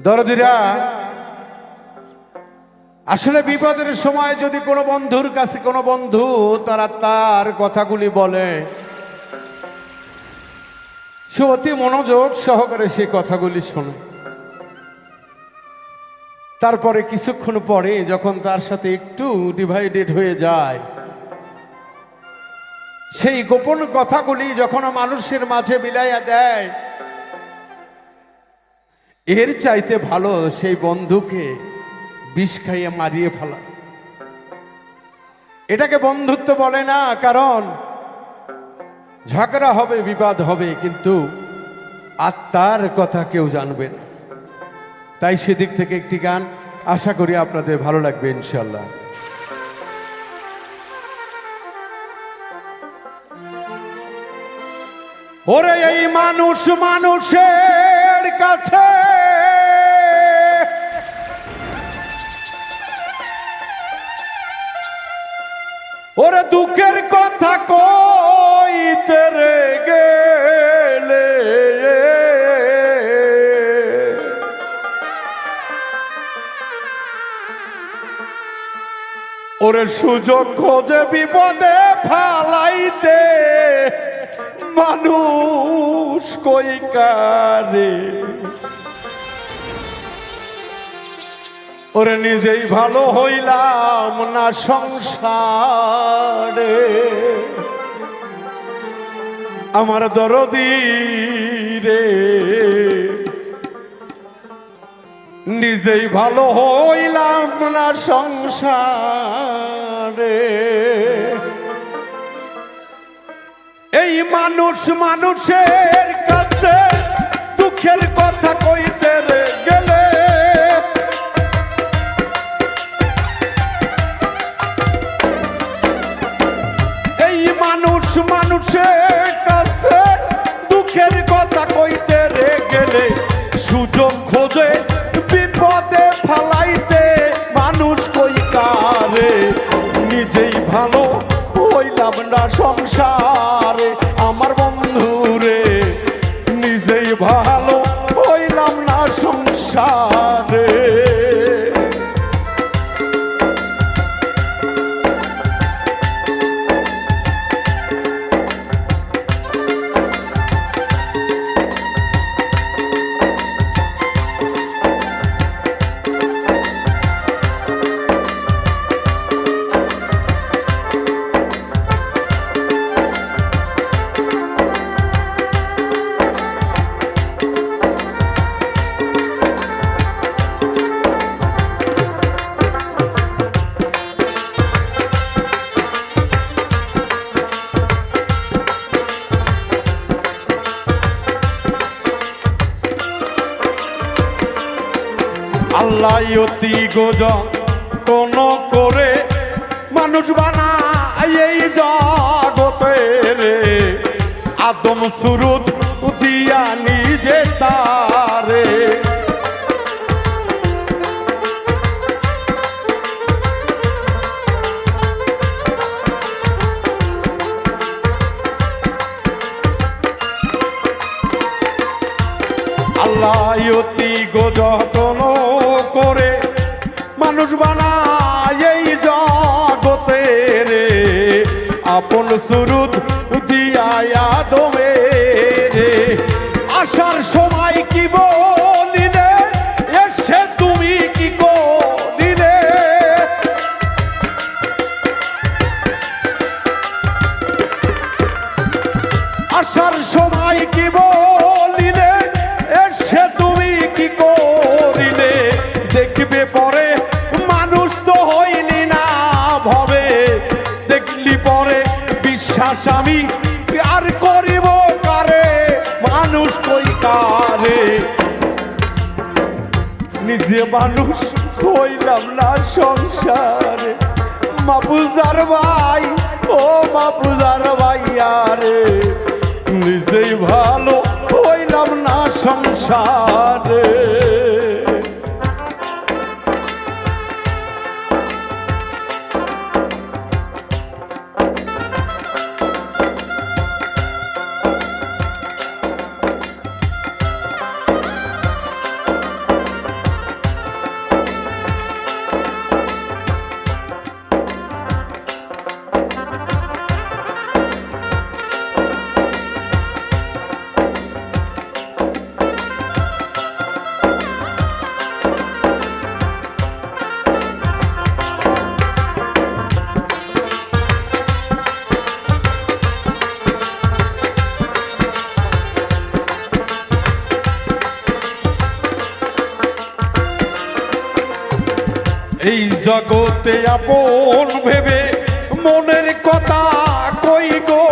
দরদিরা, আসলে বিপদের সময় যদি কোনো বন্ধুর কাছে কোনো বন্ধু তার কথাগুলি বলে, সে অতি মনোযোগ সহকারে সে কথাগুলি শোনে। তারপরে কিছুক্ষণ পরে যখন তার সাথে একটু ডিভাইডেড হয়ে যায়, সেই গোপন কথাগুলি যখন মানুষের মাঝে বিলাইয়া দেয়, এর চাইতে ভালো সেই বন্ধুকে বিষ খাইয়ে মারিয়ে ফেলা। এটাকে বন্ধুত্ব বলে না, কারণ ঝগড়া হবে, বিবাদ হবে, কিন্তু আত্মার কথা কেউ জানবে না। তাই সেদিক থেকে একটি গান আশা করি আপনাদের ভালো লাগবে ইনশাল্লাহ। ওরে এই মানুষ মানুষের কাছে ওরে দুঃখের কথা কইতে রে গেলে ওরে সুযোগ খোঁজে বিপদে ফালাইতে মানুষ কই কারে। ওরে নিজেই ভালো হইলাম না সংসারে, আমার দরদি রে নিজেই ভালো হইলাম না সংসারে। এই মানুষ মানুষের কাছে দুঃখের কথা কইতে রে গেলে এই মানুষ মানুষের কাছে দুঃখের কথা কইতে রে গেলে সুযোগ খোঁজে বিপদে ফালাইতে মানুষ কই কারে। নিজেই ভালো হইলাম না সংসারে, আমার বন্ধুরে নিজেই ভালো হইলাম না সংসারে। আল্লাহ অতি গোজন করে মানুষ বানায় এই জগতে রে, আদম সুরুদ দিয়া নিজে তারে। আল্লাহ অতি গোজন করে মানুষ বানায় এই জগতে রে, আপন সুরুদ দিয়া আদমে রে। আসার সময় কি বলিলে এসে তুমি কি করিলে, আসার সময় কি বলিলে এসে তুমি কি করিলে। দেখবে পরে মানুষ তো হইলি না ভবে, দেখলি পরে বিশ্বাস আমি আর করিব কারে, মানুষ কই কারে। নিজে মানুষ হইলাম না সংসারে, মাপুজার ভাই ও মাপুজার ভাইয়ারে নিজেই ভালো হইলাম না সংসারে। এই জগতে আপন ভেবে মনের কথা কই গো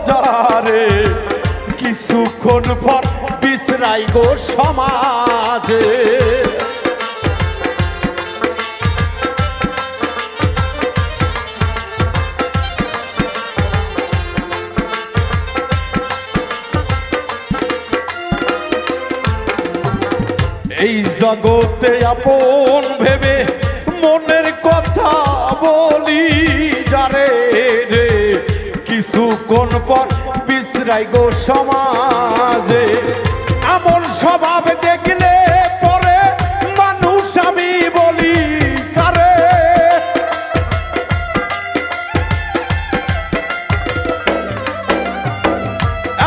যারে, কিছুক্ষণ পর বিশ্রাই গো সমাজে। এই জগতে আপন ভেবে মনের কথা বলি যারে রে, কিছুক্ষণ পর বিশ্রাই গো সমাজে। এমন স্বভাব দেখলে পরে মানুষ আমি বলি কারে,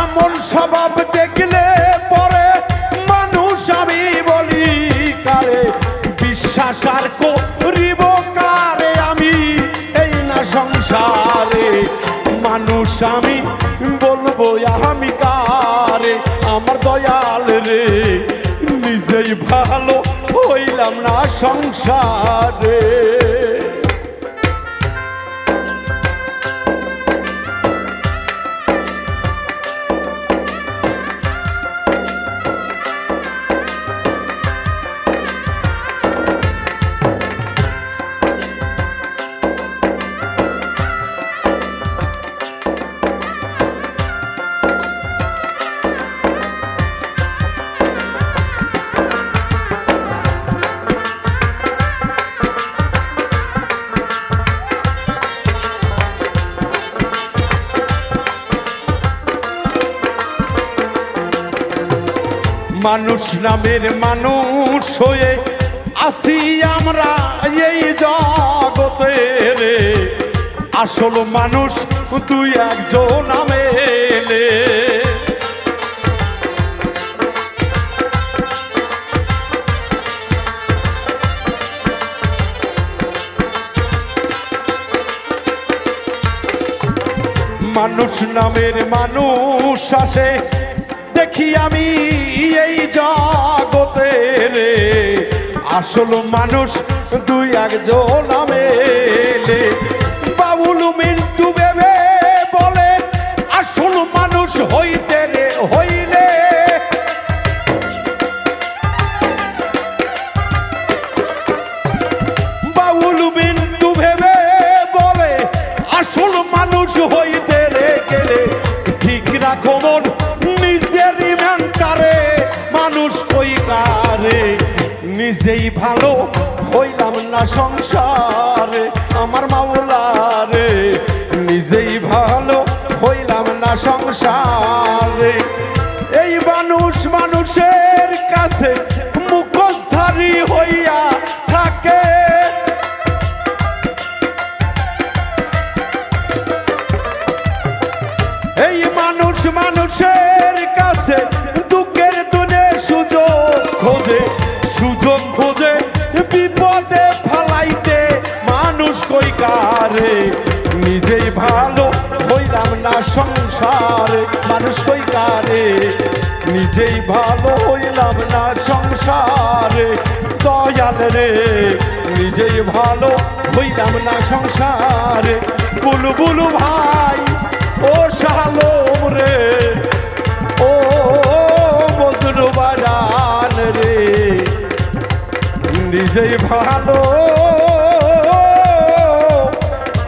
এমন স্বভাব দেখলে পরে মানুষ আমি বলি কারে, বিশ্বাস আর করিব কারে আমি এই না সংসারে। মানুষ আমি বলবো আমি কারে, আমার দয়াল রে নিজেই ভালো হইলাম না সংসারে। মানুষ নামের মানুষ হয়ে আসি আমরা এই জগতে রে, আসল মানুষ তুই একজন নামেলে। মানুষ নামের মানুষ আসে দেখি আমি এই জগতে রে, আসল মানুষ দুই একজন নামেলে। বাবুল মিন্টু ভেবে বলে আসল মানুষ হইতে রে হইলে, বাবুল মিন্টু ভেবে বলে আসল মানুষ হইতে রে গেলে, ঠিক রাখো মন নিজের ইমানটারে, মানুষ কই কারে নিজেই ভালো হইলাম না সংসারে। আমার মাওলারে নিজেই ভালো হইলাম না সংসারে। এই মানুষ মানুষের কাছে মুখোশধারী হইয়া থাকে, এই মানুষ মানুষের কাছে দুঃখের দিনে সুযোগ খোঁজে, সুযোগ খোঁজে বিপদে ফালাইতে মানুষ কই কারে নিজেই ভালো হইলাম না সংসারে। মানুষ কই কারে নিজেই ভালো হইলাম না সংসারে। দয়াল রে নিজেই ভালো হইলাম না সংসারে। বুলবুল ভাই ও শালম রে, ও মজনু বাজান রে, নিজেই ভালো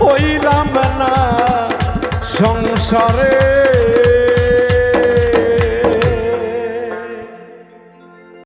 হইলাম না সংসারে।